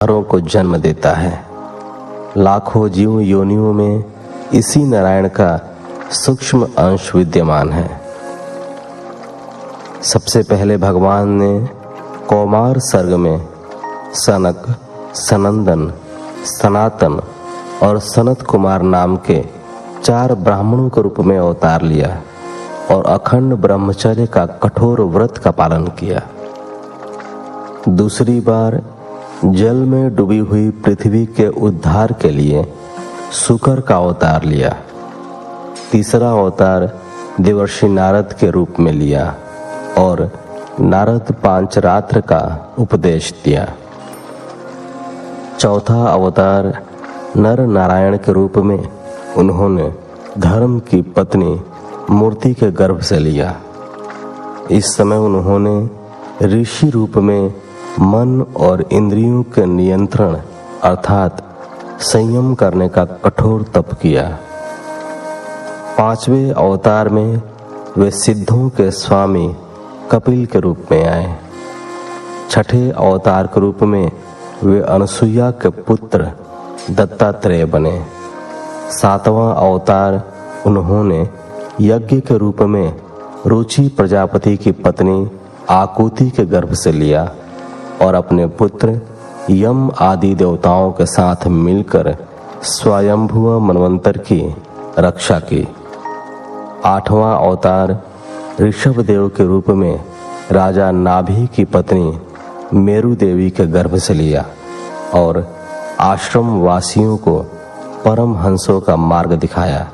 अवतारों को जन्म देता है। लाखों जीव योनियों में इसी नारायण का सूक्ष्म अंश विद्यमान है। सबसे पहले भगवान ने कौमार सर्ग में सनक, सनंदन, सनातन और सनत कुमार नाम के 4 ब्राह्मणों के रूप में अवतार लिया और अखंड ब्रह्मचर्य का कठोर व्रत का पालन किया। दूसरी बार जल में डूबी हुई पृथ्वी के उद्धार के लिए शुकर का अवतार लिया। तीसरा अवतार देवर्षि नारद के रूप में लिया और नारद पांचरात्र का उपदेश दिया। चौथा अवतार नर नारायण के रूप में उन्होंने धर्म की पत्नी मूर्ति के गर्भ से लिया। इस समय उन्होंने ऋषि रूप में मन और इंद्रियों के नियंत्रण अर्थात संयम करने का कठोर तप किया। 5वें अवतार में वे सिद्धों के स्वामी कपिल के रूप में आए। 6ठे अवतार के रूप में वे अनसुईया के पुत्र दत्तात्रेय बने। 7वां अवतार उन्होंने यज्ञ के रूप में रुचि प्रजापति की पत्नी आकुति के गर्भ से लिया और अपने पुत्र यम आदि देवताओं के साथ मिलकर स्वयंभुव मनवंतर की रक्षा की। 8वां अवतार ऋषभ देव के रूप में राजा नाभि की पत्नी मेरु देवी के गर्भ से लिया और आश्रम वासियों को परम हंसों का मार्ग दिखाया।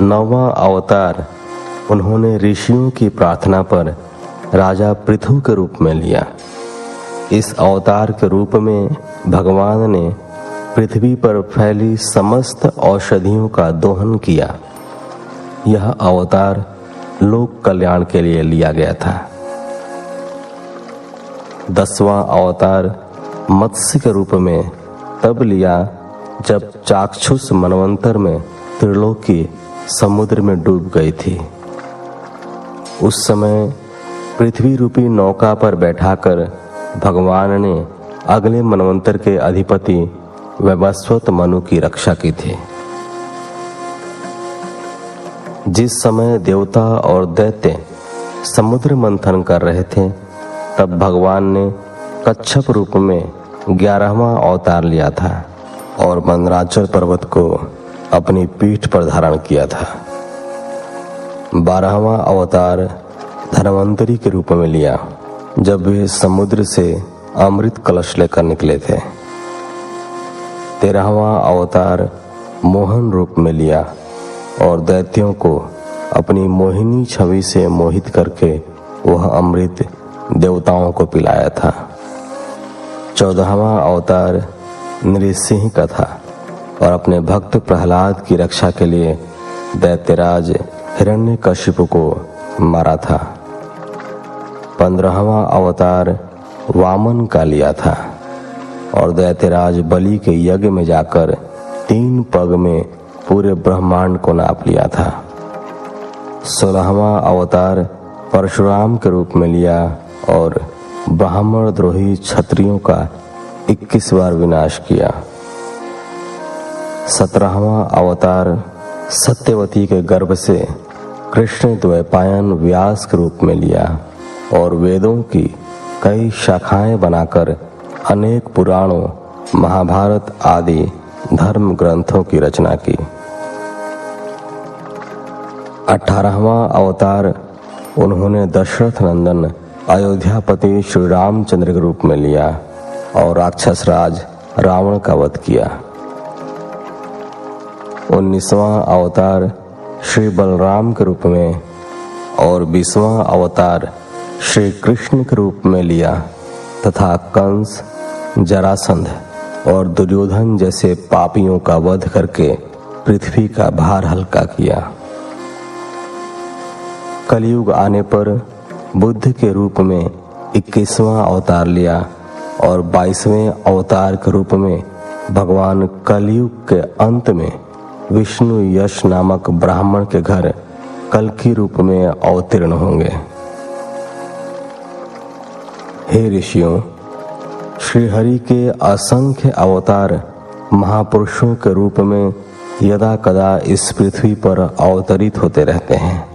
9वां अवतार उन्होंने ऋषियों की प्रार्थना पर राजा पृथु के रूप में लिया। इस अवतार के रूप में भगवान ने पृथ्वी पर फैली समस्त औषधियों का दोहन किया। यह अवतार लोक कल्याण के लिए लिया गया था। 10वां अवतार मत्स्य के रूप में तब लिया जब चाक्षुष मनवंतर में त्रिलोकी समुद्र में डूब गई थी। उस समय पृथ्वी रूपी नौका पर बैठाकर भगवान ने अगले मनवंतर के अधिपति वैवस्वत मनु की रक्षा की थी। जिस समय देवता और दैत्य समुद्र मंथन कर रहे थे तब भगवान ने कच्छप रूप में 11वां अवतार लिया था और मंदराचल पर्वत को अपनी पीठ पर धारण किया था। 12वां अवतार धनवंतरी के रूप में लिया जब वे समुद्र से अमृत कलश लेकर निकले थे। 13वां अवतार मोहन रूप में लिया और दैत्यों को अपनी मोहिनी छवि से मोहित करके वह अमृत देवताओं को पिलाया था। 14वां अवतार नृसिंह का था और अपने भक्त प्रहलाद की रक्षा के लिए दैत्यराज हिरण्यकशिपु को मारा था। 15वां अवतार वामन का लिया था और दैत्यराज बलि के यज्ञ में जाकर 3 पग में पूरे ब्रह्मांड को नाप लिया था। 16वां अवतार परशुराम के रूप में लिया और ब्राह्मण द्रोही क्षत्रियों का 21 बार विनाश किया। 17वां अवतार सत्यवती के गर्भ से कृष्ण द्वैपायन व्यास के रूप में लिया और वेदों की कई शाखाएं बनाकर अनेक पुराणों, महाभारत आदि धर्म ग्रंथों की रचना की। 18वां अवतार उन्होंने दशरथ नंदन अयोध्यापति श्री रामचंद्र के रूप में लिया और राक्षस राज रावण का वध किया। 19वां अवतार श्री बलराम के रूप में और 20वां अवतार श्री कृष्ण के रूप में लिया तथा कंस, जरासंध और दुर्योधन जैसे पापियों का वध करके पृथ्वी का भार हल्का किया। कलयुग आने पर बुद्ध के रूप में 21वां अवतार लिया और 22वें अवतार के रूप में भगवान कलयुग के अंत में विष्णु यश नामक ब्राह्मण के घर कल्कि रूप में अवतीर्ण होंगे। हे ऋषियों, श्री हरि के असंख्य अवतार महापुरुषों के रूप में यदा कदा इस पृथ्वी पर अवतरित होते रहते हैं।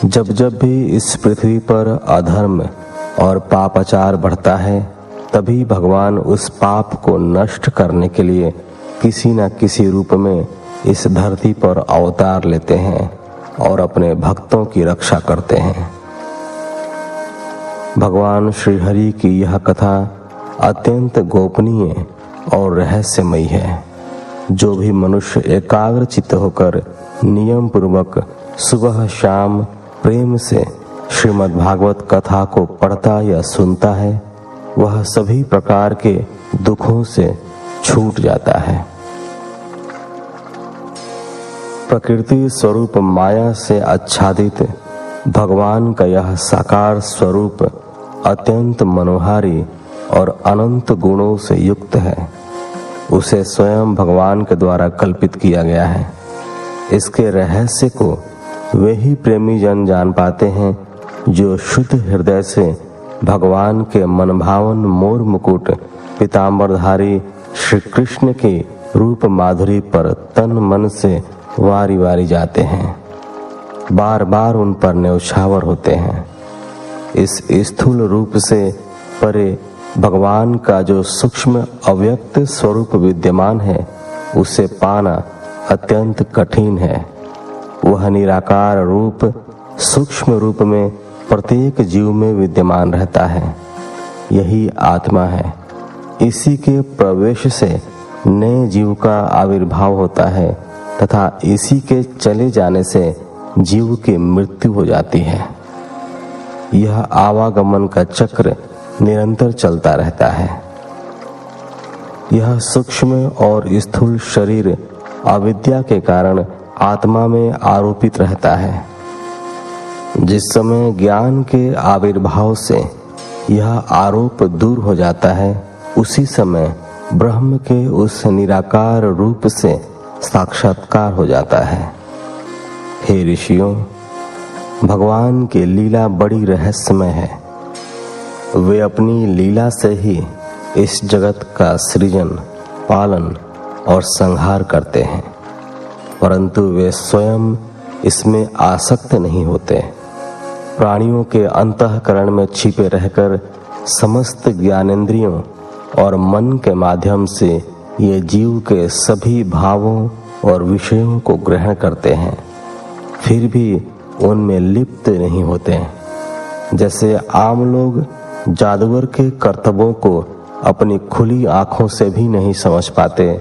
जब जब भी इस पृथ्वी पर अधर्म और पापाचार बढ़ता है, तभी भगवान उस पाप को नष्ट करने के लिए किसी न किसी रूप में इस धरती पर अवतार लेते हैं और अपने भक्तों की रक्षा करते हैं। भगवान श्री हरि की यह कथा अत्यंत गोपनीय और रहस्यमयी है। जो भी मनुष्य एकाग्रचित्त होकर नियम पूर्वक सुबह शाम प्रेम से श्रीमद् भागवत कथा को पढ़ता या सुनता है, वह सभी प्रकार के दुखों से छूट जाता है। प्रकृति स्वरूप माया से आच्छादित भगवान का यह साकार स्वरूप अत्यंत मनोहारी और अनंत गुणों से युक्त है। उसे स्वयं भगवान के द्वारा कल्पित किया गया है। इसके रहस्य को वे ही प्रेमी जन जान पाते हैं जो शुद्ध हृदय से भगवान के मनभावन मोर मुकुट पीतांबरधारी श्री कृष्ण के रूप माधुरी पर तन मन से वारी वारी जाते हैं, बार बार उन पर न्यौछावर होते हैं। इस स्थूल रूप से परे भगवान का जो सूक्ष्म अव्यक्त स्वरूप विद्यमान है, उसे पाना अत्यंत कठिन है। वह निराकार रूप सूक्ष्म रूप में प्रत्येक जीव में विद्यमान रहता है। यही आत्मा है। इसी के प्रवेश से नए जीव का आविर्भाव होता है तथा इसी के चले जाने से जीव की मृत्यु हो जाती है। यह आवागमन का चक्र निरंतर चलता रहता है। यह सूक्ष्म और स्थूल शरीर अविद्या के कारण आत्मा में आरोपित रहता है। जिस समय ज्ञान के आविर्भाव से यह आरोप दूर हो जाता है, उसी समय ब्रह्म के उस निराकार रूप से साक्षात्कार हो जाता है। हे ऋषियों, भगवान की लीला बड़ी रहस्यमय है। वे अपनी लीला से ही इस जगत का सृजन, पालन और संहार करते हैं, परंतु वे स्वयं इसमें आसक्त नहीं होते। प्राणियों के अंतःकरण में छिपे रहकर समस्त ज्ञानेंद्रियों और मन के माध्यम से ये जीव के सभी भावों और विषयों को ग्रहण करते हैं, फिर भी उनमें लिप्त नहीं होते। जैसे आम लोग जादूगर के कर्तव्यों को अपनी खुली आंखों से भी नहीं समझ पाते,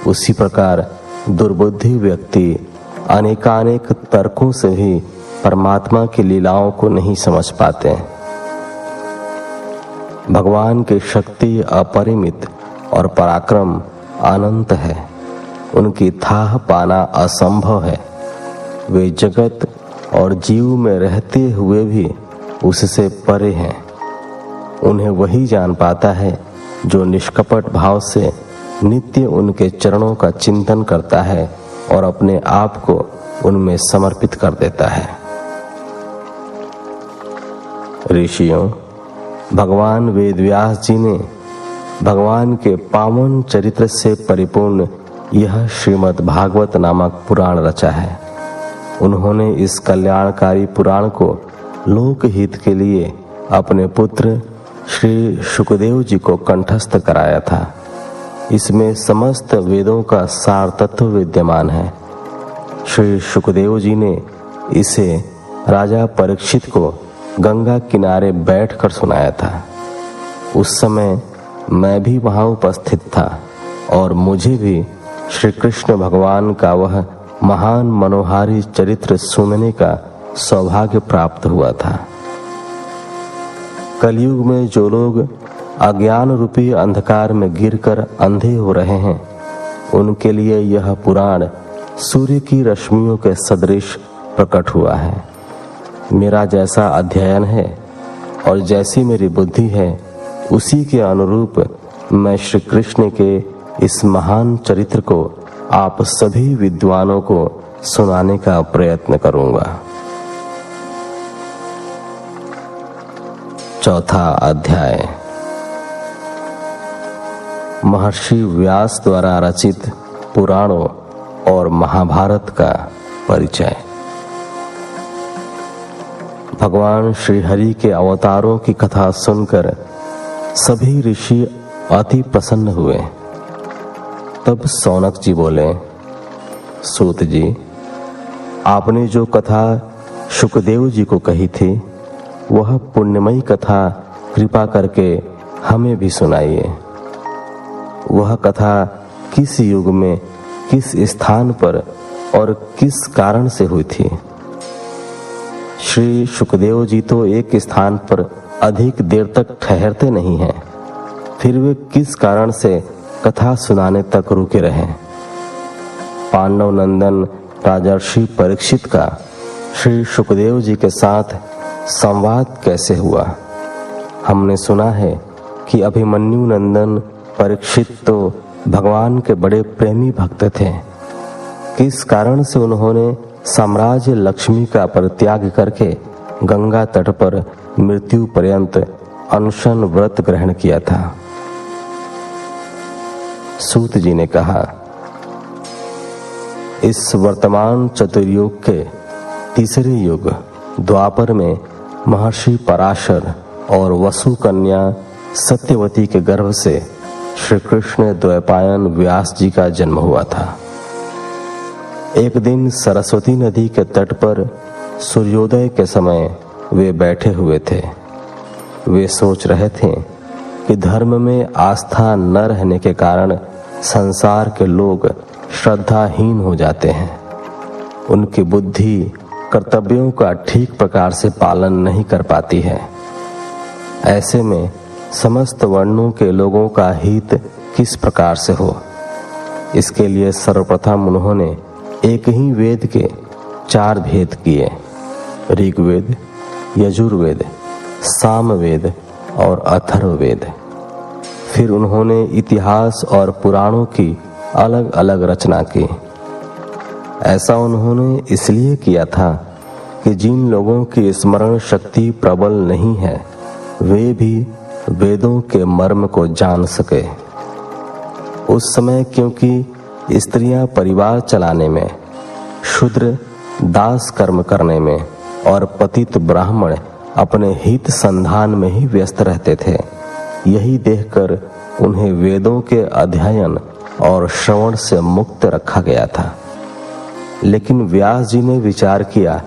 उसी प्रकार दुर्बुद्धि व्यक्ति अनेकानेक तर्कों से भी परमात्मा की लीलाओं को नहीं समझ पाते। भगवान की शक्ति अपरिमित और पराक्रम अनंत है। उनकी थाह पाना असंभव है। वे जगत और जीव में रहते हुए भी उससे परे हैं। उन्हें वही जान पाता है जो निष्कपट भाव से नित्य उनके चरणों का चिंतन करता है और अपने आप को उनमें समर्पित कर देता है। ऋषियों, भगवान वेदव्यास जी ने भगवान के पावन चरित्र से परिपूर्ण यह श्रीमद् भागवत नामक पुराण रचा है। उन्होंने इस कल्याणकारी पुराण को लोकहित के लिए अपने पुत्र श्री शुकदेव जी को कंठस्थ कराया था। इसमें समस्त वेदों का सार तत्व विद्यमान है। श्री शुकदेव जी ने इसे राजा परीक्षित को गंगा किनारे बैठकर सुनाया था। उस समय मैं भी वहां उपस्थित था और मुझे भी श्री कृष्ण भगवान का वह महान मनोहारी चरित्र सुनने का सौभाग्य प्राप्त हुआ था। कलयुग में जो लोग अज्ञान रूपी अंधकार में गिरकर अंधे हो रहे हैं, उनके लिए यह पुराण सूर्य की रश्मियों के सदृश प्रकट हुआ है। मेरा जैसा अध्ययन है और जैसी मेरी बुद्धि है, उसी के अनुरूप मैं श्री कृष्ण के इस महान चरित्र को आप सभी विद्वानों को सुनाने का प्रयत्न करूंगा। चौथा अध्याय। महर्षि व्यास द्वारा रचित पुराणों और महाभारत का परिचय। भगवान श्री हरि के अवतारों की कथा सुनकर सभी ऋषि अति प्रसन्न हुए। तब सौनक जी बोले, सूत जी, आपने जो कथा शुकदेव जी को कही थी वह पुण्यमयी कथा कृपा करके हमें भी सुनाइए। वह कथा किस युग में, किस स्थान पर और किस कारण से हुई थी? श्री शुकदेव जी तो एक स्थान पर अधिक देर तक ठहरते नहीं हैं, फिर वे किस कारण से कथा सुनाने तक रुके रहे? पांडव नंदन राजर्षि परीक्षित का श्री शुकदेव जी के साथ संवाद कैसे हुआ? हमने सुना है कि अभिमन्यु नंदन परीक्षित तो भगवान के बड़े प्रेमी भक्त थे। किस कारण से उन्होंने साम्राज्य लक्ष्मी का परित्याग करके गंगा तट पर मृत्यु पर्यंत अनशन व्रत ग्रहण किया था? सूत जी ने कहा, इस वर्तमान चतुर्युग के तीसरे युग द्वापर में महर्षि पराशर और वसु कन्या सत्यवती के गर्भ से श्री कृष्ण द्वैपायन व्यास जी का जन्म हुआ था। एक दिन सरस्वती नदी के तट पर सूर्योदय के समय वे बैठे हुए थे। वे सोच रहे थे कि धर्म में आस्था न रहने के कारण संसार के लोग श्रद्धाहीन हो जाते हैं। उनकी बुद्धि कर्तव्यों का ठीक प्रकार से पालन नहीं कर पाती है। ऐसे में समस्त वर्णों के लोगों का हित किस प्रकार से हो? इसके लिए सर्वप्रथम उन्होंने एक ही वेद के 4 भेद किए, ऋग्वेद, यजुर्वेद, सामवेद और अथर्ववेद। फिर उन्होंने इतिहास और पुराणों की अलग अलग रचना की। ऐसा उन्होंने इसलिए किया था कि जिन लोगों की स्मरण शक्ति प्रबल नहीं है वे भी वेदों के मर्म को जान सके। उस समय क्योंकि स्त्रियां परिवार चलाने में, शूद्र दास कर्म करने में और पतित ब्राह्मण अपने हित संधान में ही व्यस्त रहते थे, यही देखकर उन्हें वेदों के अध्ययन और श्रवण से मुक्त रखा गया था। लेकिन व्यास जी ने विचार किया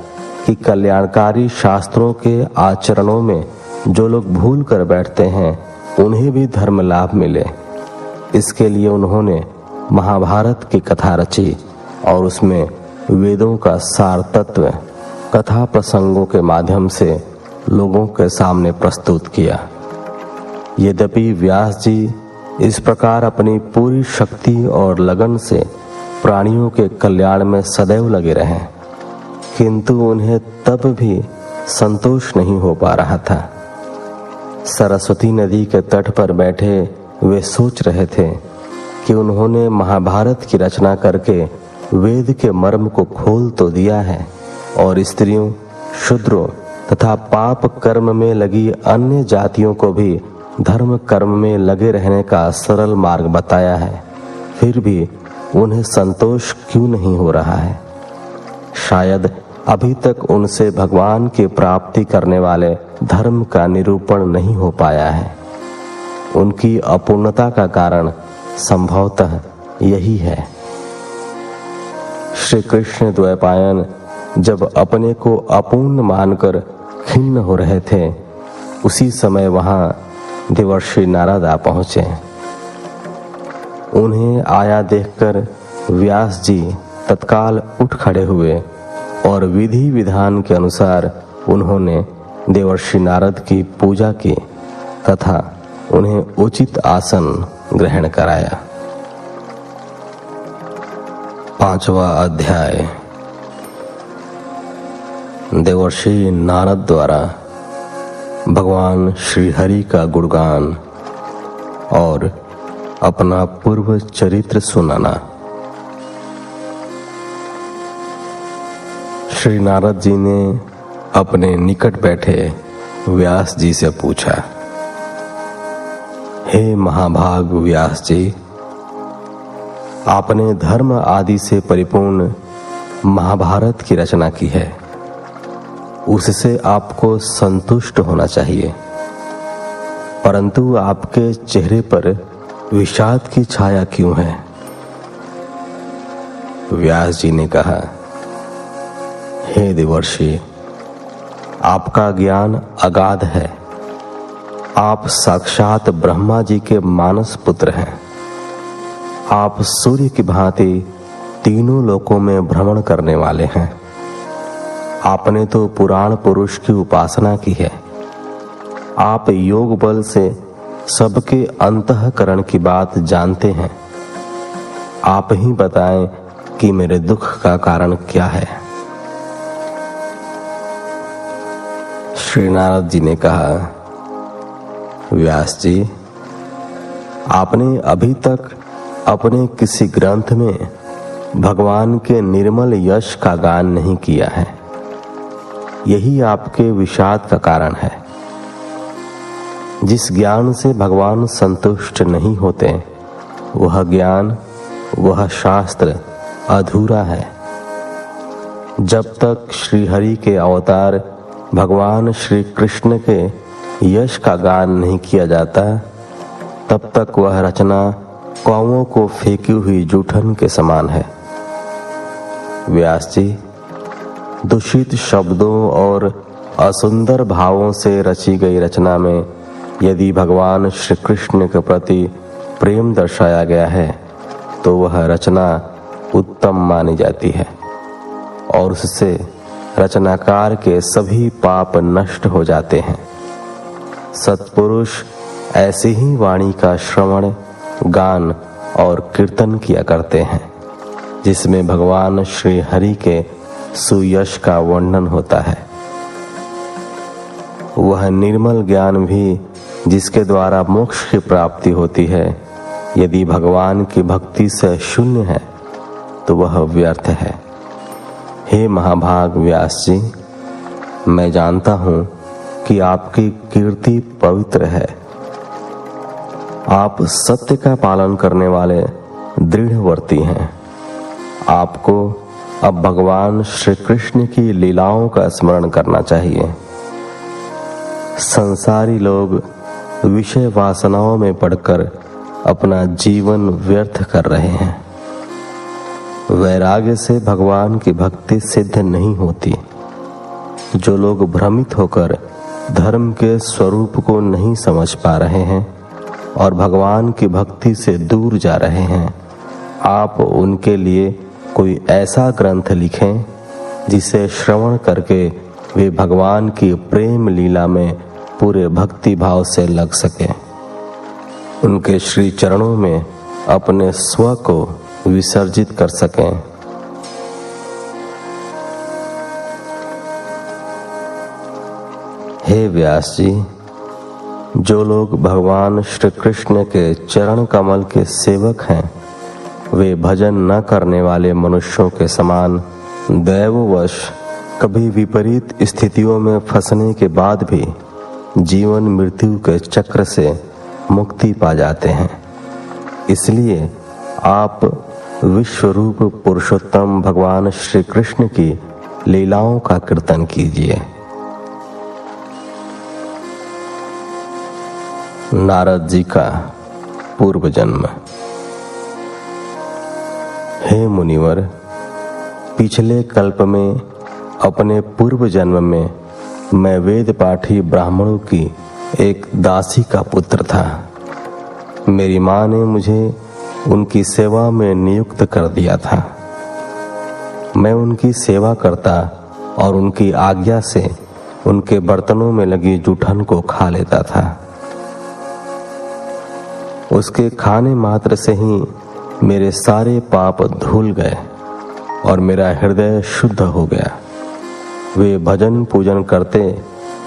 कि कल्याणकारी शास्त्रों के आचरणों में जो लोग भूल कर बैठते हैं उन्हें भी धर्म लाभ मिले। इसके लिए उन्होंने महाभारत की कथा रची और उसमें वेदों का सार तत्व कथा प्रसंगों के माध्यम से लोगों के सामने प्रस्तुत किया। यद्यपि व्यास जी इस प्रकार अपनी पूरी शक्ति और लगन से प्राणियों के कल्याण में सदैव लगे रहे, किंतु उन्हें तब भी संतोष नहीं हो पा रहा था। सरस्वती नदी के तट पर बैठे वे सोच रहे थे कि उन्होंने महाभारत की रचना करके वेद के मर्म को खोल तो दिया है और स्त्रियों, शूद्रों तथा पाप कर्म में लगी अन्य जातियों को भी धर्म कर्म में लगे रहने का सरल मार्ग बताया है, फिर भी उन्हें संतोष क्यों नहीं हो रहा है? शायद अभी तक उनसे भगवान की प्राप्ति करने वाले धर्म का निरूपण नहीं हो पाया है। उनकी अपूर्णता का कारण संभवतः यही है। श्री कृष्ण द्वैपायन जब अपने को अपूर्ण मानकर खिन्न हो रहे थे, उसी समय वहां देवर्षि नारद आ पहुंचे। उन्हें आया देखकर व्यास जी तत्काल उठ खड़े हुए और विधि विधान के अनुसार उन्होंने देवर्षि नारद की पूजा की तथा उन्हें उचित आसन ग्रहण कराया। 5वां अध्याय। देवर्षि नारद द्वारा भगवान श्री हरि का गुणगान और अपना पूर्व चरित्र सुनाना। श्री नारद जी ने अपने निकट बैठे व्यास जी से पूछा, हे महाभाग व्यास जी, आपने धर्म आदि से परिपूर्ण महाभारत की रचना की है, उससे आपको संतुष्ट होना चाहिए, परंतु आपके चेहरे पर विषाद की छाया क्यों है? व्यास जी ने कहा, हे देवर्षि, आपका ज्ञान अगाध है। आप साक्षात ब्रह्मा जी के मानस पुत्र हैं। आप सूर्य की भांति तीनों लोकों में भ्रमण करने वाले हैं। आपने तो पुराण पुरुष की उपासना की है। आप योग बल से सबके अंतःकरण की बात जानते हैं। आप ही बताएं कि मेरे दुख का कारण क्या है। श्री नारद जी ने कहा, व्यास जी, आपने अभी तक अपने किसी ग्रंथ में भगवान के निर्मल यश का गान नहीं किया है। यही आपके विषाद का कारण है। जिस ज्ञान से भगवान संतुष्ट नहीं होते, वह ज्ञान, वह शास्त्र अधूरा है। जब तक श्री हरि के अवतार भगवान श्री कृष्ण के यश का गान नहीं किया जाता, तब तक वह रचना कौवों को फेंकी हुई जूठन के समान है। व्यास जी, दूषित शब्दों और असुंदर भावों से रची गई रचना में यदि भगवान श्री कृष्ण के प्रति प्रेम दर्शाया गया है, तो वह रचना उत्तम मानी जाती है और उससे रचनाकार के सभी पाप नष्ट हो जाते हैं। सत्पुरुष ऐसी ही वाणी का श्रवण, गान और कीर्तन किया करते हैं, जिसमें भगवान श्री हरि के सुयश का वर्णन होता है। वह निर्मल ज्ञान भी जिसके द्वारा मोक्ष की प्राप्ति होती है, यदि भगवान की भक्ति से शून्य है, तो वह व्यर्थ है। हे महाभाग व्यास जी, मैं जानता हूं कि आपकी कीर्ति पवित्र है। आप सत्य का पालन करने वाले दृढ़वर्ती हैं। आपको अब भगवान श्री कृष्ण की लीलाओं का स्मरण करना चाहिए। संसारी लोग विषय वासनाओं में पड़कर अपना जीवन व्यर्थ कर रहे हैं। वैराग्य से भगवान की भक्ति सिद्ध नहीं होती। जो लोग भ्रमित होकर धर्म के स्वरूप को नहीं समझ पा रहे हैं और भगवान की भक्ति से दूर जा रहे हैं, आप उनके लिए कोई ऐसा ग्रंथ लिखें जिसे श्रवण करके वे भगवान की प्रेम लीला में पूरे भक्ति भाव से लग सकें, उनके श्री चरणों में अपने स्व को विसर्जित कर सकें। हे व्यास जी, जो लोग भगवान श्री कृष्ण के चरण कमल के सेवक हैं, वे भजन न करने वाले मनुष्यों के समान दैववश कभी विपरीत स्थितियों में फंसने के बाद भी जीवन मृत्यु के चक्र से मुक्ति पा जाते हैं। इसलिए आप विश्वरूप पुरुषोत्तम भगवान श्री कृष्ण की लीलाओं का कीर्तन कीजिए। नारद जी का पूर्व जन्म। हे मुनिवर, पिछले कल्प में अपने पूर्व जन्म में मैं वेद पाठी ब्राह्मणों की एक दासी का पुत्र था। मेरी माँ ने मुझे उनकी सेवा में नियुक्त कर दिया था। मैं उनकी सेवा करता और उनकी आज्ञा से उनके बर्तनों में लगी जूठन को खा लेता था। उसके खाने मात्र से ही मेरे सारे पाप धुल गए और मेरा हृदय शुद्ध हो गया। वे भजन पूजन करते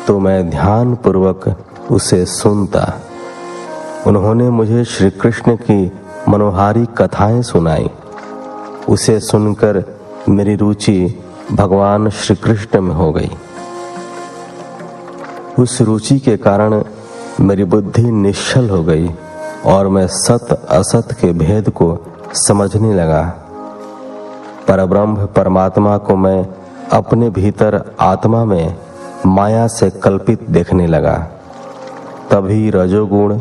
तो मैं ध्यान पूर्वक उसे सुनता। उन्होंने मुझे श्री कृष्ण की मनोहारी कथाएं सुनाई। उसे सुनकर मेरी रुचि भगवान श्री कृष्ण में हो गई। उस रुचि के कारण मेरी बुद्धि निश्चल हो गई और मैं सत असत के भेद को समझने लगा। परब्रह्म परमात्मा को मैं अपने भीतर आत्मा में माया से कल्पित देखने लगा। तभी रजोगुण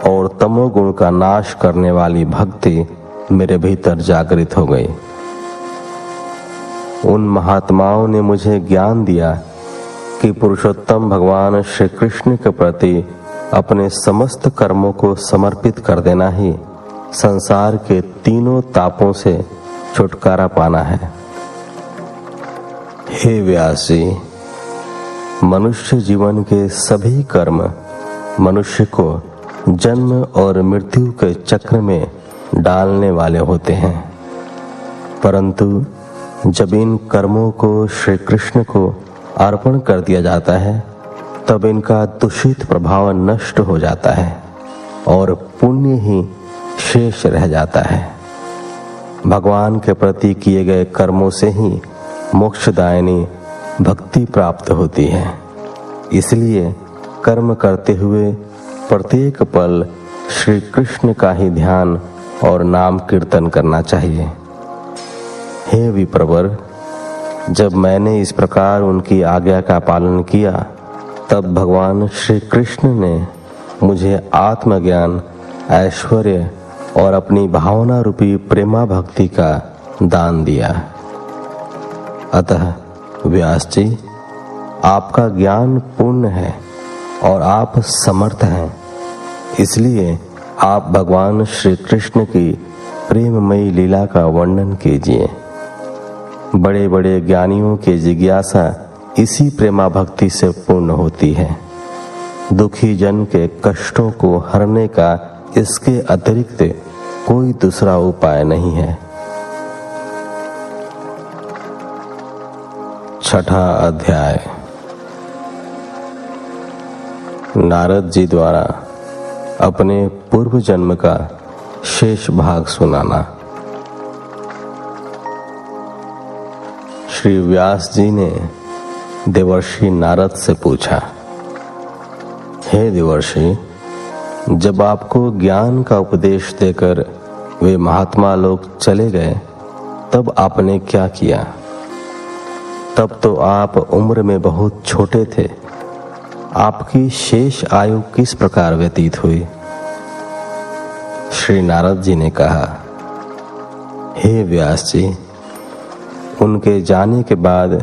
और तमोगुण का नाश करने वाली भक्ति मेरे भीतर जागृत हो गई। उन महात्माओं ने मुझे ज्ञान दिया कि पुरुषोत्तम भगवान श्री कृष्ण के प्रति अपने समस्त कर्मों को समर्पित कर देना ही संसार के तीनों तापों से छुटकारा पाना है। हे व्यास जी, मनुष्य जीवन के सभी कर्म मनुष्य को जन्म और मृत्यु के चक्र में डालने वाले होते हैं, परंतु जब इन कर्मों को श्री कृष्ण को अर्पण कर दिया जाता है तब इनका दूषित प्रभाव नष्ट हो जाता है और पुण्य ही शेष रह जाता है। भगवान के प्रति किए गए कर्मों से ही मोक्षदायिनी भक्ति प्राप्त होती है। इसलिए कर्म करते हुए प्रत्येक पल श्री कृष्ण का ही ध्यान और नाम कीर्तन करना चाहिए। हे विप्रवर, जब मैंने इस प्रकार उनकी आज्ञा का पालन किया तब भगवान श्री कृष्ण ने मुझे आत्मज्ञान, ऐश्वर्य और अपनी भावना रूपी प्रेमा भक्ति का दान दिया। अतः व्यास जी, आपका ज्ञान पूर्ण है और आप समर्थ हैं, इसलिए आप भगवान श्री कृष्ण की प्रेममयी लीला का वर्णन कीजिए। बड़े बड़े ज्ञानियों की जिज्ञासा इसी प्रेमा भक्ति से पूर्ण होती है। दुखी जन के कष्टों को हरने का इसके अतिरिक्त कोई दूसरा उपाय नहीं है। छठा अध्याय। नारद जी द्वारा अपने पूर्व जन्म का शेष भाग सुनाना। श्री व्यास जी ने देवर्षि नारद से पूछा, हे देवर्षि, जब आपको ज्ञान का उपदेश देकर वे महात्मा लोग चले गए तब आपने क्या किया? तब तो आप उम्र में बहुत छोटे थे। आपकी शेष आयु किस प्रकार व्यतीत हुई? श्री नारद जी ने कहा, हे व्यास जी, उनके जाने के बाद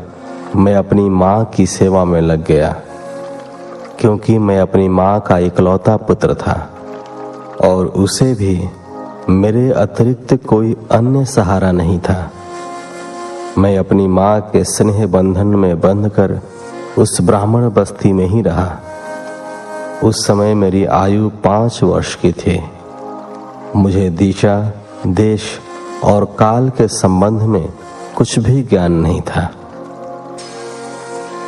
मैं अपनी माँ की सेवा में लग गया, क्योंकि मैं अपनी माँ का इकलौता पुत्र था और उसे भी मेरे अतिरिक्त कोई अन्य सहारा नहीं था। मैं अपनी माँ के स्नेह बंधन में बंधकर उस ब्राह्मण बस्ती में ही रहा। उस समय मेरी आयु 5 वर्ष की थी। मुझे दिशा, देश और काल के संबंध में कुछ भी ज्ञान नहीं था।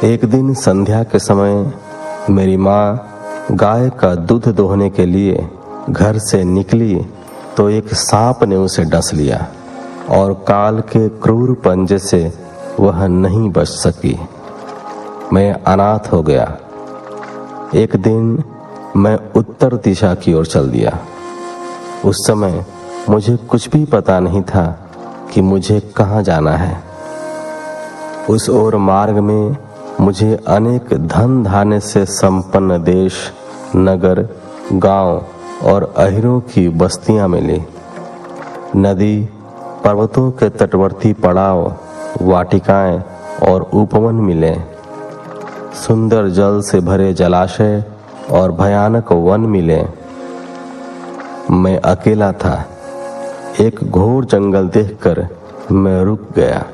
एक दिन संध्या के समय मेरी माँ गाय का दूध दोहने के लिए घर से निकली तो एक सांप ने उसे डस लिया और काल के क्रूर पंजे से वह नहीं बच सकी। मैं अनाथ हो गया। एक दिन मैं उत्तर दिशा की ओर चल दिया। उस समय मुझे कुछ भी पता नहीं था कि मुझे कहाँ जाना है। उस ओर मार्ग में मुझे अनेक धन धान्य से संपन्न देश, नगर, गांव और अहिरों की बस्तियां मिली। नदी, पर्वतों के तटवर्ती पड़ाव, वाटिकाएं और उपवन मिले। सुंदर जल से भरे जलाशय और भयानक वन मिले। मैं अकेला था। एक घोर जंगल देखकर मैं रुक गया।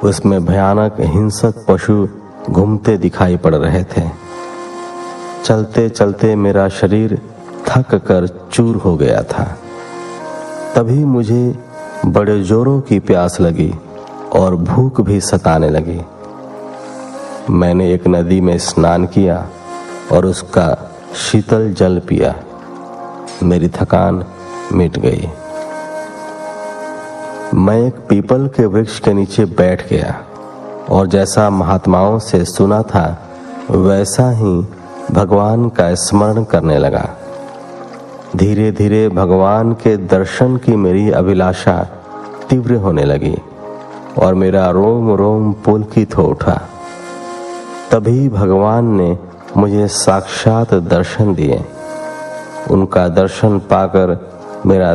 उसमें भयानक हिंसक पशु घूमते दिखाई पड़ रहे थे। चलते चलते मेरा शरीर थक कर चूर हो गया था। तभी मुझे बड़े जोरों की प्यास लगी और भूख भी सताने लगी। मैंने एक नदी में स्नान किया और उसका शीतल जल पिया। मेरी थकान मिट गई। मैं एक पीपल के वृक्ष के नीचे बैठ गया और जैसा महात्माओं से सुना था वैसा ही भगवान का स्मरण करने लगा। धीरे धीरे भगवान के दर्शन की मेरी अभिलाषा तीव्र होने लगी और मेरा रोम रोम पुलकित हो उठा। तभी भगवान ने मुझे साक्षात दर्शन दिए। उनका दर्शन पाकर मेरा